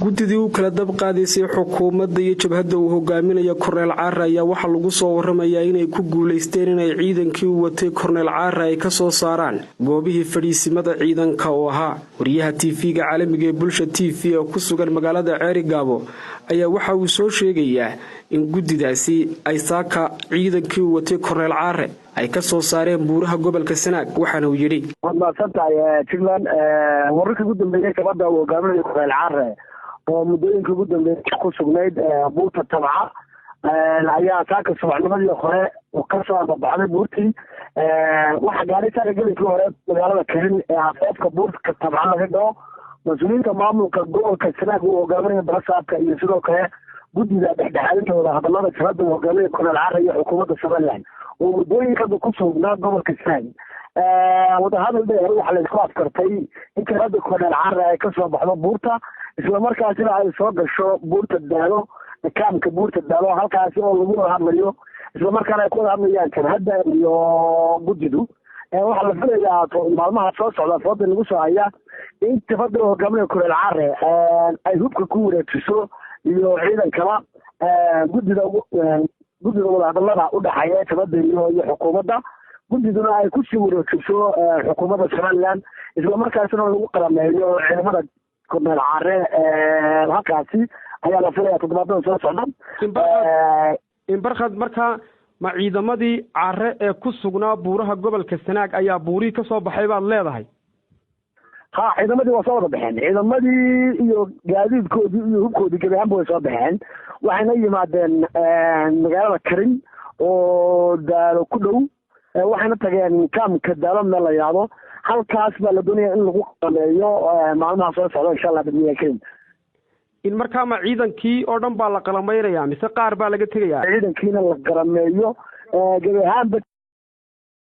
gudidii uu kala dab qaadaysay xukuumadda iyo jabhadda uu hogaaminayo Korneel Caare ayaa waxa lagu soo waramayaa inay ku guuleysteen inay ciidankii u watay Korneel Caare ay ka soo saaraan goobihii fadhiisimada ciidanka oo ahaa wariyaha TV-ga caalamiga ee Bulsha TV oo ku sugan magaalada Ceerigaabo ayaa waxa uu soo sheegayaa in gudidaasi ay saaka ciidankii u watay Korneel Caare ay ka soo saareen buuraha gobolka Sanaag waxaana uu yiri Tiglan wararka ugu dambeeyay jabhadda uu hogaaminayo Korneel Caare oo muddooyinka ugu dambeeyay ku sugnayd buurta Tabca ayaa saaka subaxnimadii hore ka soo baxday buurtii waxa gaaray saakadii hore magaalada Karin ee afafka buurta Tabca laga dhaw mas'uuliyiinta maamulka gobolka Sanaag uu hogaaminayo barasaabka iyo sidoo kale guddiga dhexdhexaadinta hadallada jabhadda uu hogaaminayo Korneel Caare iyo xukuumadda Soomaaliland oo muddooyinka ku sugnaa gobolka Sanaag wadahadal dheer waxa la isku afkartay in jabhadda Korneel Caare ay ka soo baxdo buurta isla markaasina ay soo gasho buurta Daalo kaamka buurta Daalo halkaas oo lagu hadlayo isla markaana ay ku hadlayaan jabhadda iyo guddidu waxa la filayaa maalmaha soo socda fooda lagu soo haya in jabhadda hogaaminayo Korneel Caare ay hubka ku wareejiso iyo ciidan kala guddida wadahadallada u dhaxeeya jabhadda iyo xukuumadda guddiduna ay ku sii wareejiso xukuumadda Soomaaliland isla markaasina lagu qalameeyo ciidamada Korneel Caare halkaasi ayaa la filayaa toddobaadada soo socda in barxad marka ma ciidamadii Caare ee ku sugnaa buuraha gobolka Sanaag ayaa buurii ka soo baxay baad leedahay ciidamadii waa soo wada baxeen ciidamadii iyo gaadiidkoodii iyo hubkoodii gabaanba way soo baxeen waxayna yimaadeen magaalada Karin oo Daalo ku dhow waxayna tageen kaamka Daalo meel la yiraahdo halkaas baa la doonayaa in lagu qameeyo maalmaha soo socda insha Allah bidniya Karin in markaa ma ciidankii oo dhan baa la qalameynaya mise qaar baa laga tagayaa ciidankiina la qalameeyo gabaanba